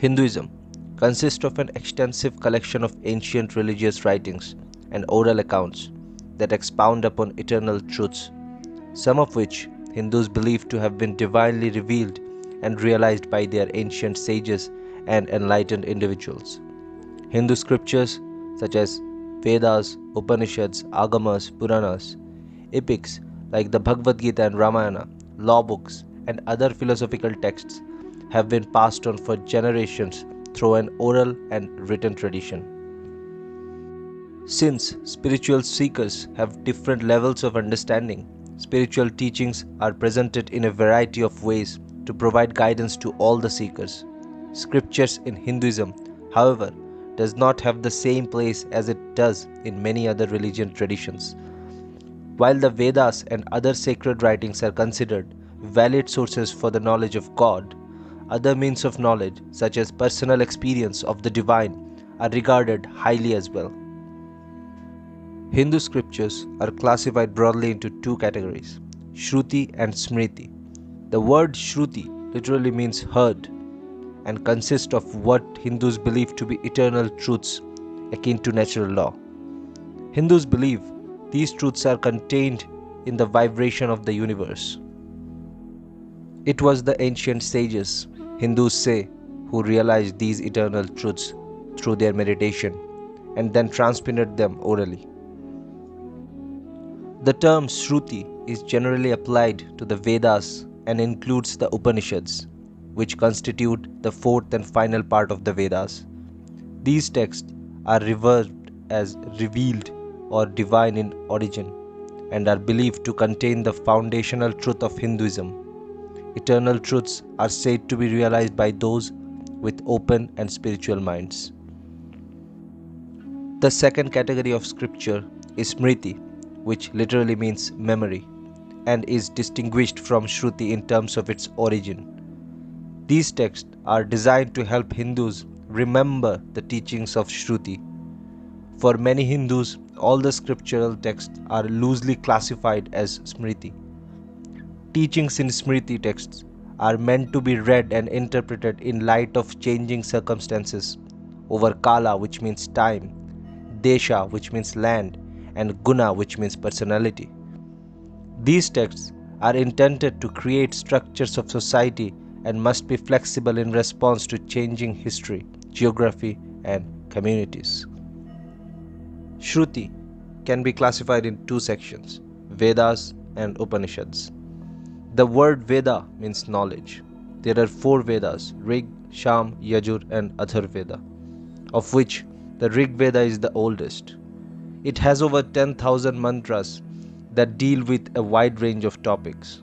Hinduism consists of an extensive collection of ancient religious writings and oral accounts that expound upon eternal truths, some of which Hindus believe to have been divinely revealed and realized by their ancient sages and enlightened individuals. Hindu scriptures such as Vedas, Upanishads, Agamas, Puranas, epics like the Bhagavad Gita and Ramayana, law books, and other philosophical texts have been passed on for generations through an oral and written tradition. Since spiritual seekers have different levels of understanding, spiritual teachings are presented in a variety of ways to provide guidance to all the seekers. Scriptures in Hinduism, however, does not have the same place as it does in many other religion traditions. While the Vedas and other sacred writings are considered valid sources for the knowledge of God, other means of knowledge, such as personal experience of the divine, are regarded highly as well. Hindu scriptures are classified broadly into two categories, Shruti and Smriti. The word Shruti literally means heard and consists of what Hindus believe to be eternal truths akin to natural law. Hindus believe these truths are contained in the vibration of the universe. It was the ancient sages, Hindus say, who realized these eternal truths through their meditation and then transmitted them orally. The term Shruti is generally applied to the Vedas and includes the Upanishads, which constitute the fourth and final part of the Vedas. These texts are revered as revealed or divine in origin and are believed to contain the foundational truth of Hinduism. Eternal truths are said to be realized by those with open and spiritual minds. The second category of scripture is Smriti, which literally means memory, and is distinguished from Shruti in terms of its origin. These texts are designed to help Hindus remember the teachings of Shruti. For many Hindus, all the scriptural texts are loosely classified as Smriti. Teachings in Smriti texts are meant to be read and interpreted in light of changing circumstances over Kala, which means time, Desha, which means land, and Guna, which means personality. These texts are intended to create structures of society and must be flexible in response to changing history, geography, and communities. Shruti can be classified in two sections, Vedas and Upanishads. The word Veda means knowledge. There are four Vedas, Rig, Sham, Yajur, and Atharvaveda, of which the RigVeda is the oldest. It has over 10,000 mantras that deal with a wide range of topics.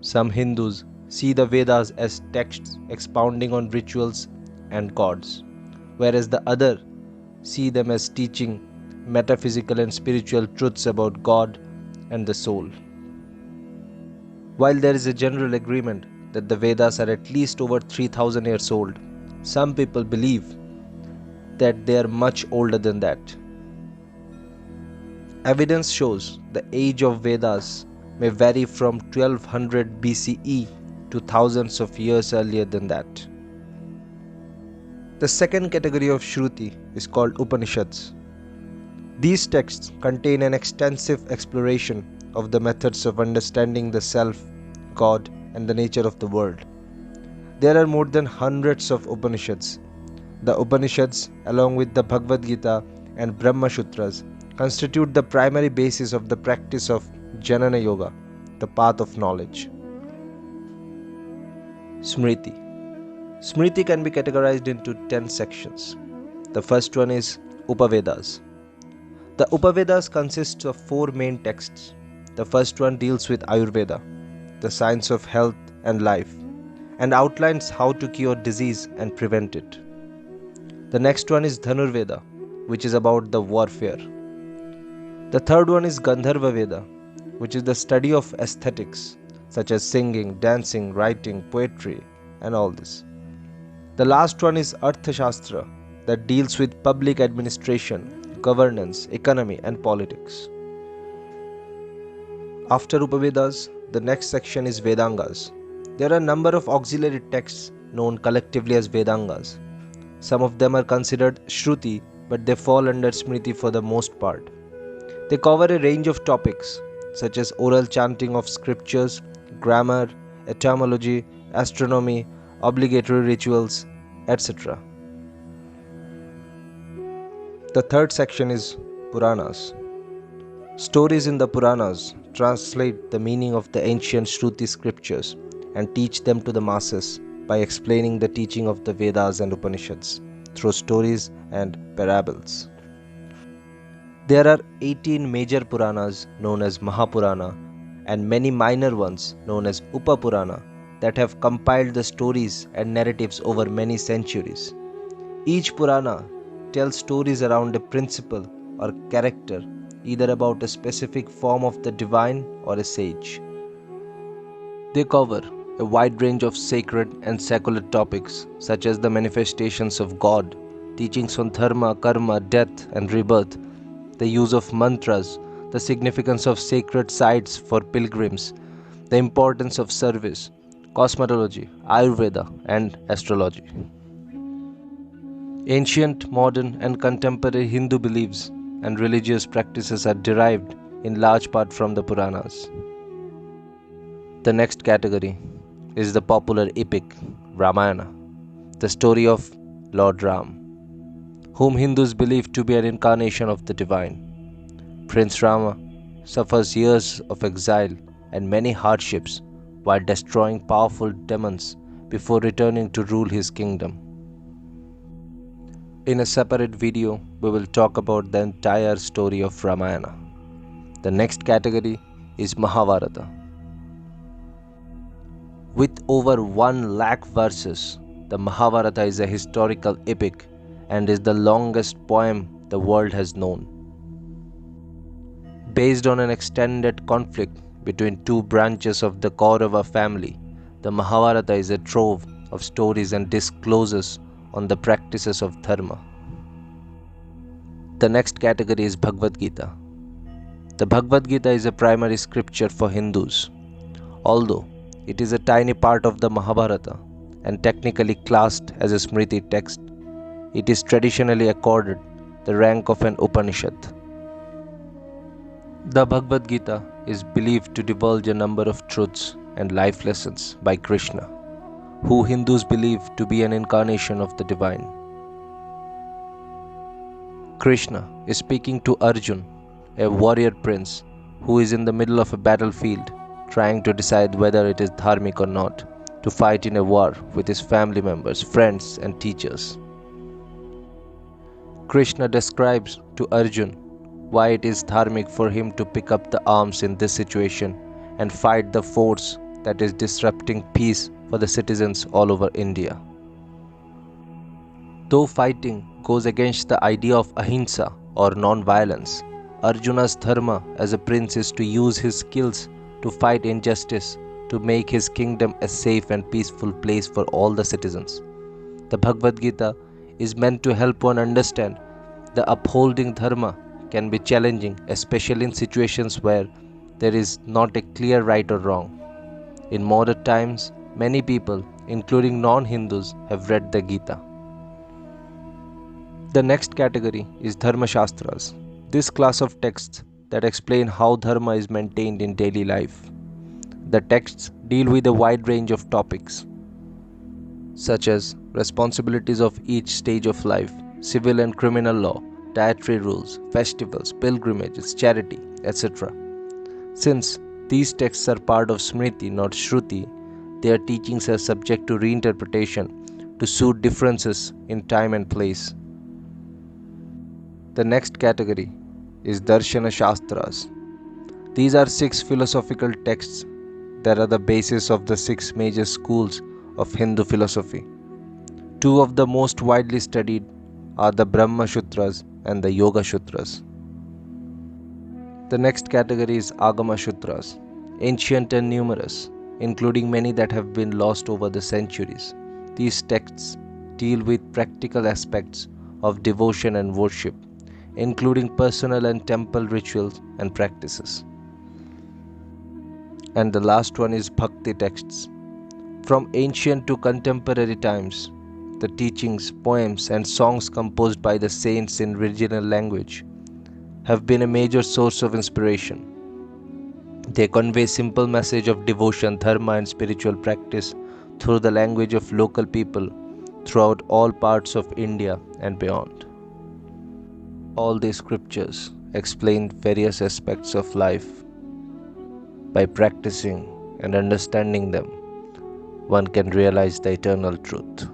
Some Hindus see the Vedas as texts expounding on rituals and gods, whereas the other see them as teaching metaphysical and spiritual truths about God and the soul. While there is a general agreement that the Vedas are at least over 3,000 years old, some people believe that they are much older than that. Evidence shows the age of Vedas may vary from 1200 BCE to thousands of years earlier than that. The second category of Shruti is called Upanishads. These texts contain an extensive exploration of the methods of understanding the self, God, and the nature of the world. There are more than hundreds of Upanishads. The Upanishads, along with the Bhagavad Gita and Brahma Sutras, constitute the primary basis of the practice of Jnana Yoga, the path of knowledge. Smriti. Smriti can be categorized into 10 sections. The first one is Upavedas. The Upavedas consists of four main texts. The first one deals with Ayurveda, the science of health and life, and outlines how to cure disease and prevent it. The next one is Dhanurveda, which is about the warfare. The third one is Gandharva Veda, which is the study of aesthetics, such as singing, dancing, writing, poetry, and all this. The last one is Arthashastra, that deals with public administration, governance, economy, and politics. After Upavedas, the next section is Vedangas. There are a number of auxiliary texts known collectively as Vedangas. Some of them are considered Shruti, but they fall under Smriti for the most part. They cover a range of topics such as oral chanting of scriptures, grammar, etymology, astronomy, obligatory rituals, etc. The third section is Puranas. Stories in the Puranas translate the meaning of the ancient Shruti scriptures and teach them to the masses by explaining the teaching of the Vedas and Upanishads through stories and parables. There are 18 major Puranas known as Mahapurana and many minor ones known as Upapurana that have compiled the stories and narratives over many centuries. Each Purana tells stories around a principle or character, either about a specific form of the divine or a sage. They cover a wide range of sacred and secular topics such as the manifestations of God, teachings on dharma, karma, death and rebirth, the use of mantras, the significance of sacred sites for pilgrims, the importance of service, cosmetology, Ayurveda, and astrology. Ancient, modern, and contemporary Hindu beliefs and religious practices are derived in large part from the Puranas. The next category is the popular epic Ramayana, the story of Lord Ram, whom Hindus believe to be an incarnation of the divine. Prince Rama suffers years of exile and many hardships while destroying powerful demons before returning to rule his kingdom. In a separate video, we will talk about the entire story of Ramayana. The next category is Mahabharata. With over 1 lakh verses, the Mahabharata is a historical epic and is the longest poem the world has known. Based on an extended conflict between two branches of the Kaurava family, the Mahabharata is a trove of stories and discloses on the practices of dharma. The next category is Bhagavad Gita. The Bhagavad Gita is a primary scripture for Hindus. Although it is a tiny part of the Mahabharata and technically classed as a Smriti text, it is traditionally accorded the rank of an Upanishad. The Bhagavad Gita is believed to divulge a number of truths and life lessons by Krishna, who Hindus believe to be an incarnation of the divine. Krishna is speaking to Arjun, a warrior prince who is in the middle of a battlefield trying to decide whether it is dharmic or not to fight in a war with his family members, friends, and teachers. Krishna describes to Arjun why it is dharmic for him to pick up the arms in this situation and fight the force that is disrupting peace for the citizens all over India. Though fighting goes against the idea of ahimsa or non-violence, Arjuna's dharma as a prince is to use his skills to fight injustice to make his kingdom a safe and peaceful place for all the citizens. The Bhagavad Gita is meant to help one understand the upholding dharma can be challenging, especially in situations where there is not a clear right or wrong. In modern times, many people, including non-Hindus, have read the Gita. The next category is Dharma Shastras. This class of texts that explain how dharma is maintained in daily life. The texts deal with a wide range of topics such as responsibilities of each stage of life, civil and criminal law, dietary rules, festivals, pilgrimages, charity, etc. Since these texts are part of Smriti, not Shruti, their teachings are subject to reinterpretation to suit differences in time and place. The next category is Darshana Shastras. These are 6 philosophical texts that are the basis of the 6 major schools of Hindu philosophy. 2 of the most widely studied are the Brahma Sutras and the Yoga Sutras. The next category is Agama Sutras, ancient and numerous, including many that have been lost over the centuries. These texts deal with practical aspects of devotion and worship, including personal and temple rituals and practices. And the last one is Bhakti texts. From ancient to contemporary times, the teachings, poems, and songs composed by the saints in regional language have been a major source of inspiration. They convey simple message of devotion, dharma, and spiritual practice through the language of local people throughout all parts of India and beyond. All these scriptures explain various aspects of life. By practicing and understanding them, one can realize the eternal truth.